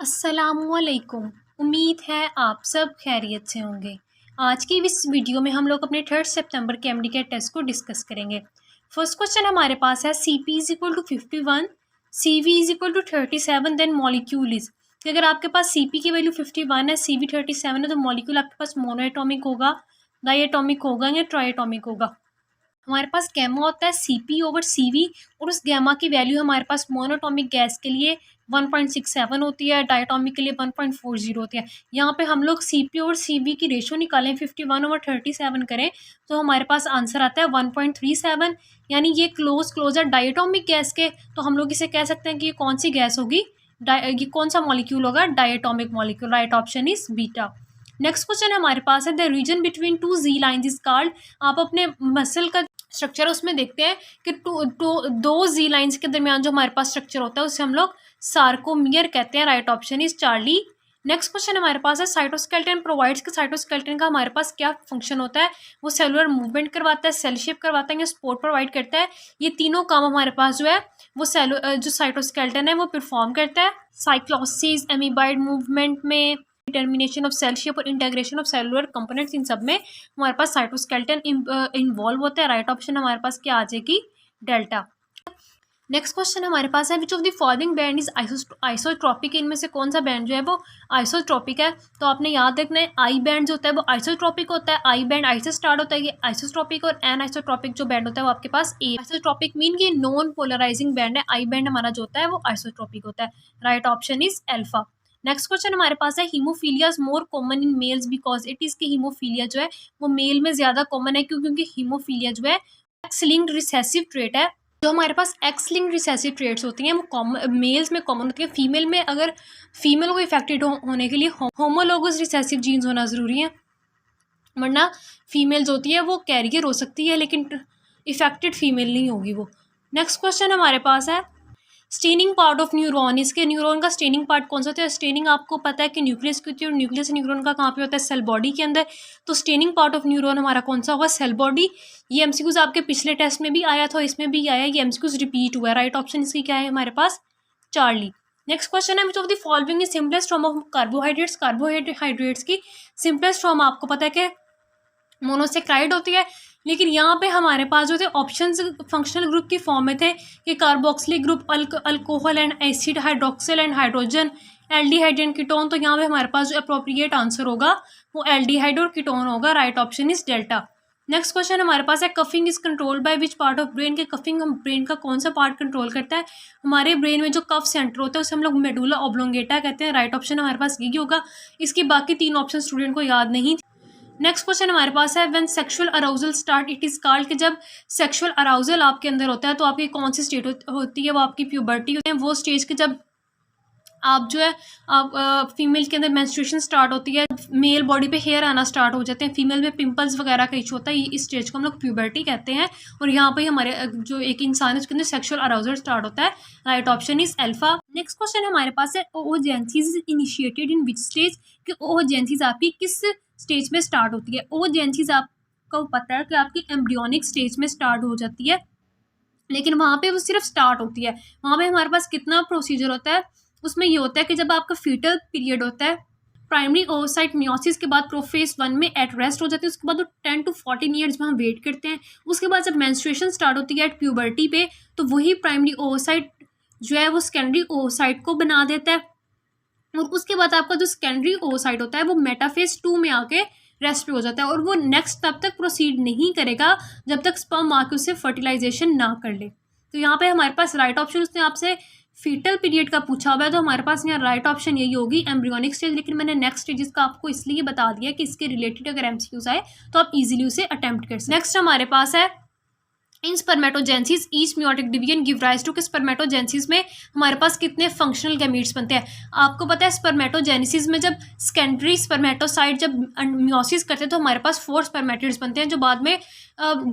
अस्सलामुअलैकुम। उम्मीद है आप सब खैरियत से होंगे। आज की इस वीडियो में हम लोग अपने 3 सितंबर के एमडीकेट टेस्ट को डिस्कस करेंगे। फर्स्ट क्वेश्चन हमारे पास है Cp is equal to 51, Cv is equal to 37, then molecule is. कि अगर आपके पास Cp की वैल्यू 51 है, Cv 37 है, तो मॉलिक्यूल आपके पास मोनोएटॉमिक होगा, डायएटॉमिक होगा या ट्राइएटॉमिक होगा। हमारे पास गैमा होता है Cp ओवर Cv, और उस गैमा की वैल्यू हमारे पास मोनोटॉमिक गैस के लिए 1.67 होती है, डायटॉमिक के लिए 1.40 होती है। यहाँ पे हम लोग Cp और Cv की रेशो निकालें, 51 ओवर 37 करें तो हमारे पास आंसर आता है 1.37। यानी ये क्लोज है डायटॉमिक गैस के, तो हम लोग इसे कह सकते हैं कि ये कौन सी गैस होगी, ये कौन सा मॉलिक्यूल होगा, diatomic molecule. Right option is beta. Next question हमारे पास है the region between two Z lines is called. आप अपने मसल का स्ट्रक्चर उसमें देखते हैं कि दो जी लाइन्स के दरमियान जो हमारे पास स्ट्रक्चर होता है उसे हम लोग सार्कोमियर कहते हैं। Right option is Charlie. Next question हमारे पास है साइटोस्केलेटन प्रोवाइड्स कि साइटोस्केलेटन का हमारे पास क्या फंक्शन होता है। वो सेलुलर मूवमेंट करवाता है, सेल शेप करवाता है या सपोर्ट प्रोवाइड करता है। ये तीनों काम हमारे पास जो है वो जो साइटोस्केलेटन है वो परफॉर्म करता है। साइक्लोसिस, एमीबाइड मूवमेंट में, डिटर्मिनेशन ऑफ सेल शेप और इंटीग्रेशन ऑफ सेलुलर कंपोनेंट्स, इन सब में हमारे पास साइटोस्केलेटन इन्वॉल्व होता है। राइट ऑप्शन हमारे पास क्या आ जाएगी, डेल्टा। नेक्स्ट क्वेश्चन हमारे पास है which of the following band is isotropic. इनमें से कौन सा बैंड जो है वो आइसोट्रॉपिक है। तो आपने याद रखना है आई बैंड जो होता है वो आइसोट्रॉपिक होता है। आई बैंड आई से स्टार्ट होता है, ये आइसोट्रॉपिक, और एन आइसोट्रॉपिक जो बैंड होता है वो आपके पास ए। आइसोट्रॉपिक मीन ये नॉन पोलराइजिंग बैंड है। आई बैंड हमारा जो होता है वो आइसोट्रॉपिक होता है। Right option is alpha. Next question हमारे पास है haemophilia is more common in males because it is की हीमोफीलिया जो है वो मेल में ज्यादा कॉमन है। क्योंकि हीमोफीलिया जो है एक्स लिंक्ड रिसेसिव ट्रेट है। जो हमारे पास एक्स लिंक्ड रिसेसिव ट्रेट्स होती हैं वो मेल्स में कॉमन होती है। फीमेल में अगर फीमेल को इफेक्टेड होने के लिए होमोलोगस रिसेसिव जीन्स होना ज़रूरी है, वरना फीमेल्स होती है वो कैरियर हो सकती है लेकिन इफेक्टेड फीमेल नहीं होगी वो। नेक्स्ट क्वेश्चन हमारे पास है स्टेनिंग पार्ट ऑफ न्यूरॉन। इसके न्यूरॉन का स्टेनिंग पार्ट कौन सा होता है। स्टेनिंग आपको पता है कि न्यूक्लियस की होती है, और न्यूक्लियस न्यूरॉन का कहाँ पे होता है, सेल बॉडी के अंदर। तो स्टेनिंग पार्ट ऑफ न्यूरॉन हमारा कौन सा होगा, सेल बॉडी। ये एमसीक्यूज आपके पिछले टेस्ट में भी आया था, इसमें भी आया, ये एमसीक्यूज रिपीट हुआ है। राइट ऑप्शन इसकी क्या है हमारे पास, चार्ली। नेक्स्ट क्वेश्चन है which of the following is simplest form of carbohydrates. Carbohydrates की सिंपलेस्ट फॉर्म आपको पता है कि मोनोसेक्राइड होती है, लेकिन यहाँ पे हमारे पास जो थे ऑप्शंस फंक्शनल ग्रुप की फॉर्म में थे कि carboxylic group, alcohol and acid, hydroxyl and hydrogen, aldehyde and ketone. तो यहाँ पे हमारे पास जो अप्रोप्रिएट आंसर होगा वो एल्डिहाइड और कीटोन होगा। Right option is delta. Next question हमारे पास है coughing is control by which part of brain. के कफिंग हम ब्रेन का कौन सा पार्ट कंट्रोल करता है। हमारे ब्रेन में जो कफ सेंटर होता है उसे हम लोग मेडुला ऑब्लोंगेटा कहते हैं। राइट ऑप्शन हमारे पास यही होगा। इसकी बाकी तीन ऑप्शन स्टूडेंट को याद नहीं। नेक्स्ट क्वेश्चन हमारे पास है when sexual arousal start it is called. कि जब सेक्सुअल अराउजल आपके अंदर होता है तो आपकी कौन सी स्टेट होती है, वो आपकी प्यूबर्टी होती है। वो स्टेज के जब आप जो है आप फीमेल के अंदर मेंस्ट्रुएशन स्टार्ट होती है, मेल बॉडी पे हेयर आना स्टार्ट हो जाते हैं, फीमेल में पिंपल्स वगैरह का इशू होता है, इस स्टेज को हम लोग प्यूबर्टी कहते हैं। और यहाँ पे हमारे जो एक इंसान है उसके अंदर सेक्सुअल अराउजल स्टार्ट होता है। Right option is alpha. Next question हमारे पास है ओजेंसीज इनिशिएटेड इन विच स्टेज। कि ओजेंसीज आपकी किस स्टेज में स्टार्ट होती है। ओजेंसीज आपको पता है कि आपकी एम्ब्रियोनिक स्टेज में स्टार्ट हो जाती है, लेकिन वहाँ पे वो सिर्फ स्टार्ट होती है। वहाँ पे हमारे पास कितना प्रोसीजर होता है, उसमें ये होता है कि जब आपका फीटल पीरियड होता है, प्राइमरी ओवरसाइट मियोसिस के बाद प्रोफेज 1 में एट रेस्ट हो जाती है। उसके बाद वो 10 to 14 ईयर्स वहाँ वेट करते हैं। उसके बाद जब मेंस्ट्रुएशन स्टार्ट होती है एट प्यूबर्टी पे, तो वही प्राइमरी ओवरसाइट जो है वो सेकेंडरी ओवरसाइट को बना देता है, और उसके बाद आपका जो सेकेंडरी ओवरसाइट होता है वो मेटाफेज 2 में आके रेस्ट पे हो जाता है, और वो नेक्स्ट तब तक प्रोसीड नहीं करेगा जब तक स्पर्म आके उससे फर्टिलाइजेशन ना कर ले। तो यहाँ पे हमारे पास राइट ऑप्शन, उसने आपसे फीटल पीरियड का पूछा हुआ है, तो हमारे पास यहाँ राइट ऑप्शन यही होगी एम्ब्रियोनिक स्टेज। लेकिन मैंने नेक्स्ट स्टेजेस का आपको इसलिए बता दिया कि इसके रिलेटेड अगर एमसीक्यूज आए तो आप इजीली उसे अटेम्प्ट कर सकते। नेक्स्ट हमारे पास है in spermatogenesis each meiotic division give rise to. के स्पर्मेटोजेंसिस में हमारे पास कितने फंक्शनल गैमीट्स बनते हैं। आपको पता है स्पर्मेटोजेनेसिस में जब सेकेंडरी स्पर्मेटोसाइट जब मियोसिस करते हैं तो हमारे पास 4 स्पर्मेटिड्स बनते हैं जो बाद में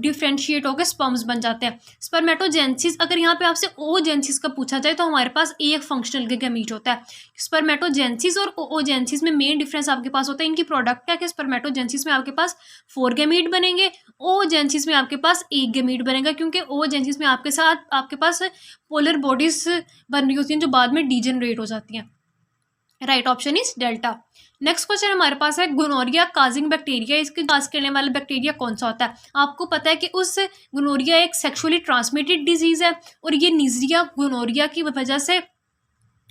डिफ्रेंशिएट होकर स्पर्म्स बन जाते हैं। स्पर्मेटोजेनेसिस, अगर यहाँ पे आपसे ओजेनेसिस का पूछा जाए तो हमारे पास एक फंक्शनल गैमीट होता है। स्पर्मेटोजेनेसिस और ओजेनेसिस में मेन डिफरेंस आपके पास होता है इनकी प्रोडक्ट क्या है। कि स्पर्मेटोजेनेसिस में आपके पास 4 गैमीट बनेंगे, ओजेनेसिस में आपके पास 1 गैमीट बनेगा, क्योंकि ओजेनेसिस में आपके पास पोलर बॉडीज बन रही होती हैं जो बाद में डीजनरेट हो जाती हैं। Right option is delta. Next question हमारे पास है गोनोरिया काजिंग बैक्टीरिया, इसके काज करने वाला बैक्टीरिया कौन सा होता है। आपको पता है कि उस गोनोरिया एक सेक्सुअली ट्रांसमिटेड डिजीज़ है और ये नीजरिया गोनोरिया की वजह से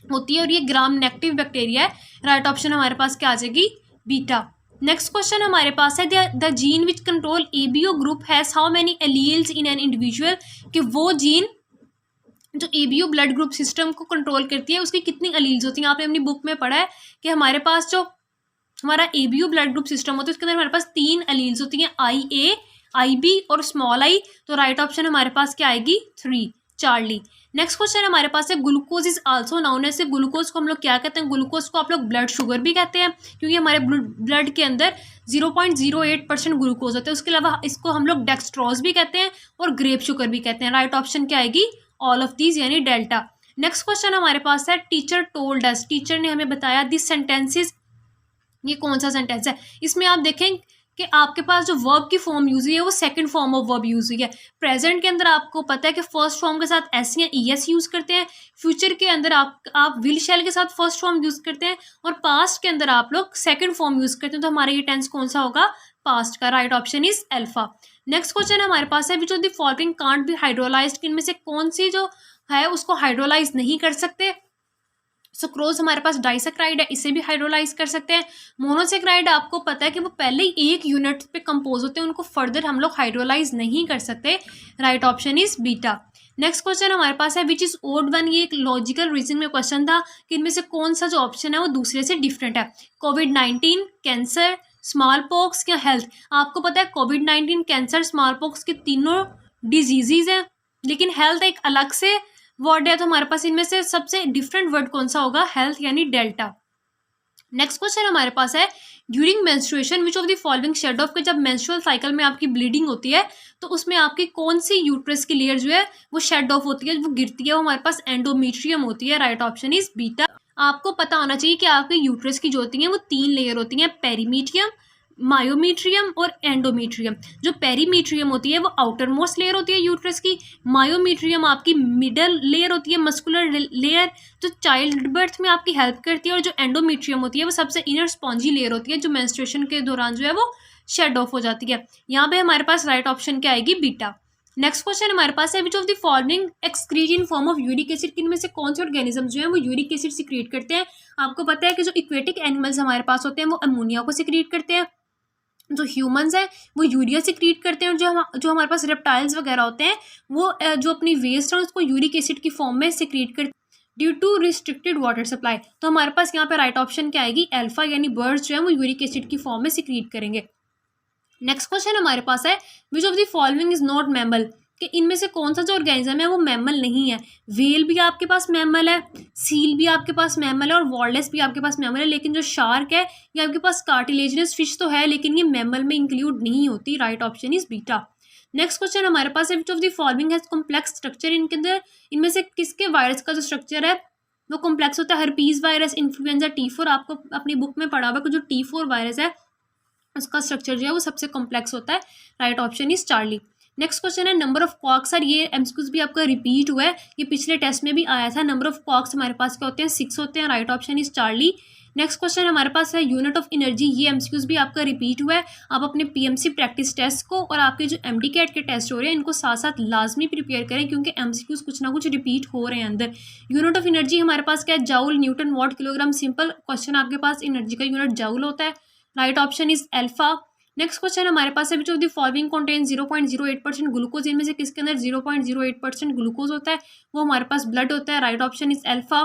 होती है और ये ग्राम नेगेटिव बैक्टीरिया है। राइट ऑप्शन हमारे पास क्या आ जाएगी, बीटा। नेक्स्ट क्वेश्चन हमारे पास है the gene which control ABO group has how many alleles in an individual, कि वो जीन जो एबीओ ब्लड ग्रुप सिस्टम को कंट्रोल करती है उसकी कितनी अलील्स होती हैं। आपने अपनी बुक में पढ़ा है कि हमारे पास जो हमारा एबीओ ब्लड ग्रुप सिस्टम होता है उसके अंदर हमारे पास 3 अलील्स होती हैं, IA, IB और स्मॉल आई। तो राइट ऑप्शन हमारे पास क्या आएगी, 3, चार्ली। नेक्स्ट क्वेश्चन हमारे पास है glucose is also known as, glucose को हम लोग क्या कहते हैं, ग्लूकोज को आप लोग ब्लड शुगर भी कहते हैं क्योंकि हमारे ब्लड के अंदर 0.08% ग्लूकोज होता है। उसके अलावा इसको हम लोग डेक्सट्रोज भी कहते हैं और ग्रेप शुगर भी कहते हैं। राइट ऑप्शन क्या आएगी, ऑल ऑफ दीज यानी डेल्टा। नेक्स्ट क्वेश्चन हमारे पास है टीचर टोल्ड अस, टीचर ने हमें बताया दिस सेंटेंसेस, ये कौन सा सेंटेंस है। इसमें आप देखें कि आपके पास जो वर्ब की फॉर्म यूज हुई है वो second form of verb use हुई है। प्रेजेंट के अंदर आपको पता है कि फर्स्ट फॉर्म के साथ एस या ES यूज करते हैं, फ्यूचर के अंदर आप विल शैल के साथ फर्स्ट फॉर्म यूज करते हैं और पास्ट के अंदर आप लोग सेकंड फॉर्म यूज करते हैं। तो हमारा ये टेंस कौन सा होगा, पास्ट का। Right option is alpha. Next question हमारे पास है which of the following can't be hydrolysed, इनमें से कौन सी जो है उसको हाइड्रोलाइज नहीं कर सकते। सुक्रोज हमारे पास डाइसेक्राइड है, इसे भी हाइड्रोलाइज कर सकते हैं। मोनोसेक्राइड आपको पता है कि वो पहले ही एक यूनिट पे कंपोज होते हैं, उनको फर्दर हम लोग हाइड्रोलाइज नहीं कर सकते। Right option is beta. Next question हमारे पास है विच इज ओड वन, ये एक लॉजिकल रीजन में क्वेश्चन था कि इनमें से कौन सा जो ऑप्शन है वो दूसरे से डिफरेंट है। कोविड-19, कैंसर, स्मॉल पॉक्स या हेल्थ। आपको पता है कोविड-19, कैंसर, स्मॉल पॉक्स के तीनों डिजीजेज हैं, लेकिन हेल्थ एक अलग से वर्ड है। तो हमारे पास इनमें से सबसे डिफरेंट वर्ड कौन सा होगा, हेल्थ यानी डेल्टा। नेक्स्ट क्वेश्चन हमारे पास है during menstruation which of the following shed off, के जब मेंस्ट्रुअल साइकिल में आपकी ब्लीडिंग होती है तो उसमें आपकी कौन सी यूट्रस की लेयर जो है वो शेड ऑफ होती है, वो गिरती है, वो हमारे पास एंडोमेट्रियम होती है। Right option is beta. आपको पता होना चाहिए कि आपके यूट्रस की जो होती है वो 3 लेयर होती हैं, पेरीमीट्रियम, मायोमीट्रियम और एंडोमीट्रियम। जो पेरीमीट्रियम होती है वो आउटर मोस्ट लेयर होती है यूट्रस की, मायोमीट्रियम आपकी मिडल लेयर होती है, मस्कुलर लेयर जो चाइल्ड बर्थ में आपकी हेल्प करती है, और जो एंडोमीट्रियम होती है वो सबसे इनर स्पॉन्जी लेयर होती है जो मेंस्ट्रुएशन के दौरान जो है वो शेड ऑफ हो जाती है। यहाँ पे हमारे पास राइट ऑप्शन क्या आएगी, बीटा। नेक्स्ट क्वेश्चन हमारे पास है which of the following excrete in form of uric acid, किनमें से कौन से ऑर्गेनिज्म जो है वो यूरिक एसिड सिक्रीट करते हैं। आपको पता है कि जो इक्वेटिक एनिमल्स हमारे पास होते हैं वो अमोनिया को सिक्रीट करते हैं, जो ह्यूमंस हैं वो यूरिया सिक्रीट करते हैं, और जो हमारे पास रेप्टाइल्स वगैरह होते हैं वो जो अपनी वेस्ट है उसको यूरिक एसिड की फॉर्म में सिक्रीट करते हैं due to restricted water supply. तो हमारे पास यहाँ पे राइट ऑप्शन क्या आएगी, अल्फा, यानी बर्ड्स जो है वो यूरिक एसिड की फॉर्म में सिक्रीट करेंगे। नेक्स्ट क्वेश्चन हमारे पास है which of the following is not mammal, कि इनमें से कौन सा जो ऑर्गेनिज्म है वो मैमल नहीं है। व्हेल भी आपके पास मैमल है, सील भी आपके पास मैमल है और वॉलरस भी आपके पास मैमल है, लेकिन जो शार्क है ये आपके पास कार्टिलेजिनस फिश तो है लेकिन ये मैमल में इंक्लूड नहीं होती। Right option is beta. Next question हमारे पास है which of the following has complex structure, इनके अंदर इनमें से किसके वायरस का जो स्ट्रक्चर है वो कॉम्प्लेक्स होता है। हर्पीज वायरस, इन्फ्लुएंजा T4, आपको अपनी बुक में पढ़ा हुआ कि जो T4 वायरस है उसका स्ट्रक्चर जो है वो सबसे कॉम्प्लेक्स होता है। Right option is Charlie. Next question है नंबर ऑफ कॉक्स, सर ये एमसीक्यूज भी आपका रिपीट हुआ है, ये पिछले टेस्ट में भी आया था। नंबर ऑफ कॉक्स हमारे पास क्या होते हैं, 6 होते हैं। Right option is Charlie. Next question हमारे पास है यूनिट ऑफ एनर्जी, ये एमसीक्यूज भी आपका रिपीट हुआ है। आप अपने PMC प्रैक्टिस टेस्ट को और आपके जो MD-CAT के टेस्ट हो रहे हैं इनको साथ साथ लाजमी प्रिपेयर करें क्योंकि एमसीक्यूज कुछ ना कुछ रिपीट हो रहे हैं अंदर। यूनिट ऑफ एनर्जी हमारे पास क्या है, जाउल, न्यूटन, वाट, किलोग्राम। सिंपल क्वेश्चन आपके पास एनर्जी का यूनिट जाउल होता है। Right option is alpha. Next question हमारे पास है which of the following contain 0.08% glucose, इनमें से किसके अंदर 0.08% ग्लूकोज होता है, वो हमारे पास ब्लड होता है। Right option is alpha.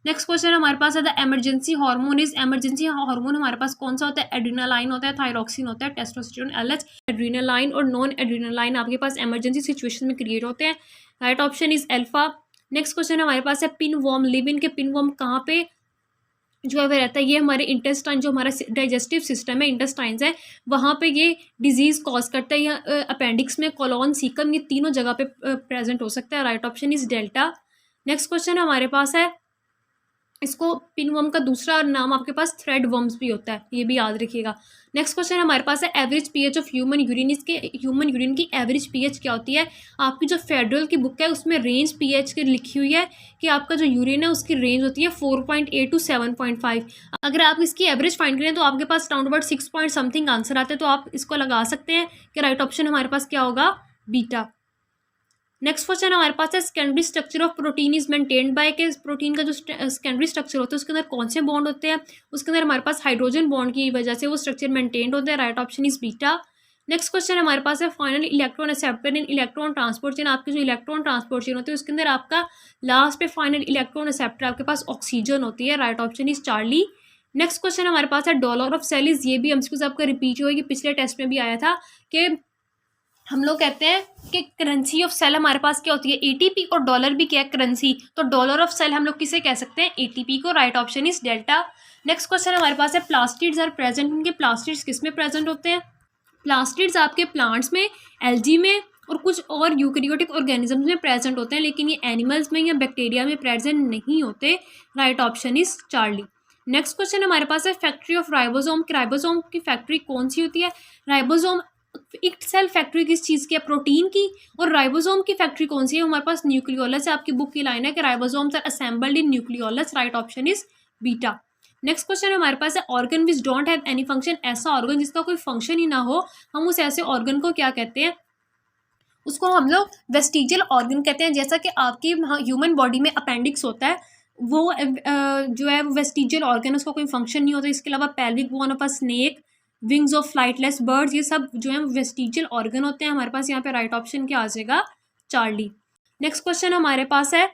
Next question हमारे पास है the emergency hormone is, emergency hormone हमारे पास कौन सा होता है, एड्रेनालाइन होता है, थायरॉक्सिन होता है, टेस्टोस्टेरोन LH। एड्रेनालाइन और नॉन एड्रेनालाइन आपके पास एमरजेंसी सिचुएशन में क्रिएट होते हैं। Right option is alpha. Next question हमारे पास है पिन वर्म, लिव इन के पिन वर्म कहाँ पे जो है वह रहता है, ये हमारे इंटेस्टाइन जो हमारा डाइजेस्टिव सिस्टम है, इंटेस्टाइन्स है, वहाँ पे ये डिजीज़ कॉज करता है, या अपेंडिक्स में, कोलोन, सीकम, ये तीनों जगह पे प्रेजेंट हो सकता है। Right option is delta. Next question हमारे पास है इसको पिनवर्म का दूसरा नाम आपके पास थ्रेड वर्म्स भी होता है, ये भी याद रखिएगा। नेक्स्ट क्वेश्चन हमारे पास है average pH of human urine. इसके ह्यूमन यूरिन की एवरेज पीएच क्या होती है? आपकी जो फेडरल की बुक है उसमें रेंज पीएच की लिखी हुई है कि आपका जो यूरिन है उसकी रेंज होती है 4.8 टू 7.5। अगर आप इसकी एवरेज फाइंड करें तो आपके पास round about 6 point something answer आते हैं, तो आप इसको लगा सकते हैं कि राइट ऑप्शन हमारे पास क्या होगा? बीटा। नेक्स्ट क्वेश्चन हमारे पास है secondary structure of protein is maintained by. के प्रोटीन का जो सेकेंडरी स्ट्रक्चर होता है उसके अंदर कौन से बॉन्ड होते हैं? उसके अंदर हमारे पास हाइड्रोजन बॉन्ड की वजह से वो स्ट्रक्चर मेंटेन्ड होता है। Right option is beta. Next question हमारे पास है फाइनल इलेक्ट्रॉन एक्सेप्टर इन इलेक्ट्रॉन ट्रांसपोर्ट चेन। आपकी जो इलेक्ट्रॉन ट्रांसपोर्ट चेन होती है उसके अंदर आपका लास्ट पे फाइनल इलेक्ट्रॉन एक्सेप्टर आपके पास ऑक्सीजन होती है। Right option is Charlie. Next question हमारे पास है डॉलर ऑफ सेल इज। ये भी हमसे आपका रिपीट हुआ कि पिछले टेस्ट में भी आया था कि हम लोग कहते हैं कि करेंसी ऑफ सेल हमारे पास क्या होती है? एटीपी। और डॉलर भी क्या है? करेंसी। तो डॉलर ऑफ सेल हम लोग किसे कह सकते हैं? एटीपी को। Right option is delta. Next question हमारे पास है प्लास्टिड्स आर प्रेजेंट। इनके प्लास्टिड्स किस में प्रेजेंट होते हैं? प्लास्टिड्स आपके प्लांट्स में, एल्गी में और कुछ और यूकैरियोटिक ऑर्गेनिजम्स में प्रेजेंट होते हैं, लेकिन ये एनिमल्स में या बैक्टीरिया में प्रेजेंट नहीं होते। Right option is Charlie. Next question हमारे पास है फैक्ट्री ऑफ राइबोसोम। राइबोसोम की फैक्ट्री कौन सी होती है? राइबोसोम एक सेल फैक्ट्री किस चीज़ की है? प्रोटीन की। और राइबोसोम की फैक्ट्री कौन सी है? हमारे पास न्यूक्लियोलस है। आपकी बुक की लाइन है कि ribosomes are assembled in nucleolus. Right option is beta. Next question हमारे पास है organ which don't have any function. ऐसा ऑर्गन जिसका कोई फंक्शन ही ना हो, हम उस ऐसे ऑर्गन को क्या कहते हैं? उसको हम लोग वेस्टिजियल ऑर्गन कहते हैं। जैसा कि आपकी ह्यूमन बॉडी में अपेंडिक्स होता है, वो जो है वेस्टिजियल ऑर्गन, उसका कोई फंक्शन नहीं होता। इसके अलावा pelvic bone of a snake, wings of flightless birds, ये सब जो है वेस्टिजियल ऑर्गन होते हैं हमारे पास। यहाँ पे राइट ऑप्शन क्या आ जाएगा? चार्ली। नेक्स्ट क्वेश्चन हमारे पास है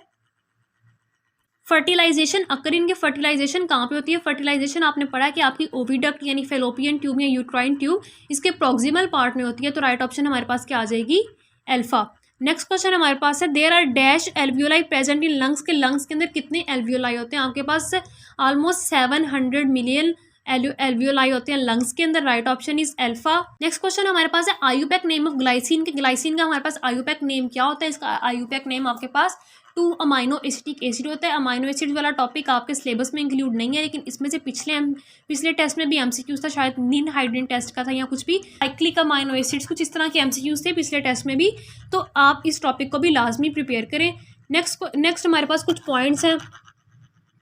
फर्टिलाइजेशन अकर। इनके फर्टिलाइजेशन कहाँ पे होती है? फर्टिलाइजेशन आपने पढ़ा कि आपकी ओविडक्ट यानी फेलोपियन ट्यूब या यूट्राइन ट्यूब इसके प्रोक्सिमल पार्ट में होती है। तो राइट ऑप्शन हमारे पास क्या आ जाएगी? अल्फा। नेक्स्ट क्वेश्चन हमारे पास है there are dash alveoli present in lungs. के लंग्स के अंदर कितने एल्वियोलाई होते हैं? आपके पास ऑलमोस्ट 700 मिलियन एल्वियोलाई होते हैं लंग्स के अंदर। Right option is alpha. Next question हमारे पास है आयुपैक नेम ऑफ ग्लाइसिन। के ग्लाइसिन का हमारे पास आयुपैक नेम क्या होता है? इसका आयुपैक नेम आपके पास 2 अमाइनो एसिटिक एसिड होता है। अमाइनो एसिड वाला टॉपिक आपके सिलेबस में इंक्लूड नहीं है, लेकिन इसमें से पिछले टेस्ट में भी एमसीक्यूज था, शायद नीन हाइड्रोजन टेस्ट का था या कुछ भी। साइक्लिक अमाइनो एसिड्स कुछ इस तरह के एमसीक्यूज थे पिछले टेस्ट में भी, तो आप इस टॉपिक को भी लाजमी प्रिपेयर करें। नेक्स्ट हमारे पास कुछ पॉइंट्स हैं,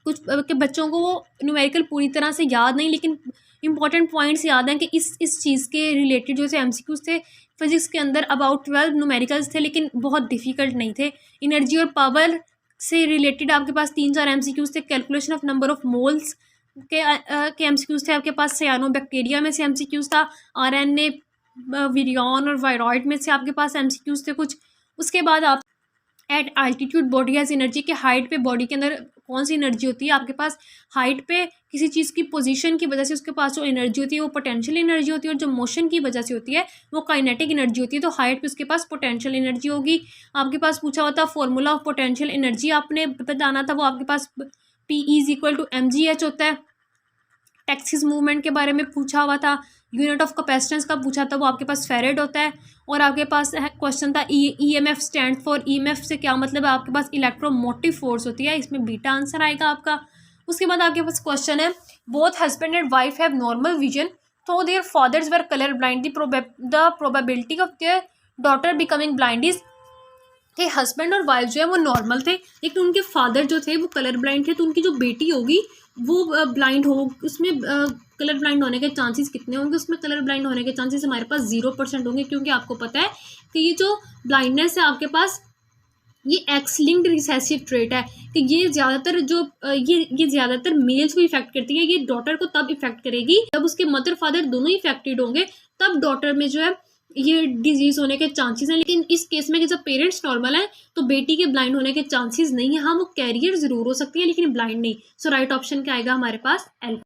कुछ के बच्चों को वो न्यूमेरिकल पूरी तरह से याद नहीं, लेकिन इंपॉर्टेंट पॉइंट्स याद हैं कि इस चीज़ के रिलेटेड जो से एमसीक्यूज थे। फिजिक्स के अंदर अबाउट 12 न्यूमेरिकल्स थे, लेकिन बहुत डिफिकल्ट नहीं थे। एनर्जी और पावर से रिलेटेड आपके पास 3-4 एमसीक्यूज थे। Calculation of number of moles के एमसीक्यूज थे आपके पास। सियानो बैक्टीरिया में से एमसीक्यूज था। आरएनए, विरियन और वायरॉइड में से आपके पास एमसीक्यूज थे कुछ। उसके बाद आप at altitude body has energy के हाइट पे बॉडी के अंदर कौन सी एनर्जी होती है? आपके पास हाइट पे किसी चीज़ की पोजीशन की वजह से उसके पास जो एनर्जी होती है वो पोटेंशियल एनर्जी होती है, और जो मोशन की वजह से होती है वो काइनेटिक एनर्जी होती है। तो हाइट पे उसके पास पोटेंशियल एनर्जी होगी। आपके पास पूछा हुआ था फॉर्मूला ऑफ पोटेंशियल एनर्जी आपने बताना था, वो आपके पास P=mgh होता है। टैक्सिस मूवमेंट के बारे में पूछा हुआ था। यूनिट ऑफ कैपेसिटेंस का पूछा था, वो आपके पास फेरेड होता है। और आपके पास क्वेश्चन था ईएमएफ स्टैंड फॉर। ईएमएफ से क्या मतलब है? आपके पास इलेक्ट्रोमोटिव फोर्स होती है, इसमें बीटा आंसर आएगा आपका। उसके बाद आपके पास क्वेश्चन है both husband and wife have normal vision though their fathers were colour blind. The probability of their daughter becoming blind is कि हस्बैंड और वाइफ जो है वो नॉर्मल थे, लेकिन उनके फादर जो थे वो कलर ब्लाइंड थे। तो उनकी जो बेटी होगी वो ब्लाइंड हो, उसमें कलर ब्लाइंड होने के चांसेस कितने होंगे? उसमें कलर ब्लाइंड होने के चांसेस हमारे पास 0% होंगे, क्योंकि आपको पता है कि ये जो ब्लाइंडनेस है आपके पास ये एक्स लिंक्ड रिसेसिव ट्रेट है, कि ये ज़्यादातर जो ये ज़्यादातर मेल्स को इफेक्ट करती है। ये डॉटर को तब इफेक्ट करेगी जब उसके मदर फादर दोनों इफेक्टेड होंगे, तब डॉटर में जो है ये डिजीज़ होने के चांसेस हैं। लेकिन इस केस में कि जब पेरेंट्स नॉर्मल हैं तो बेटी के ब्लाइंड होने के चांसेस नहीं है। हाँ, वो कैरियर ज़रूर हो सकती है लेकिन ब्लाइंड नहीं। सो राइट ऑप्शन क्या आएगा हमारे पास? एल।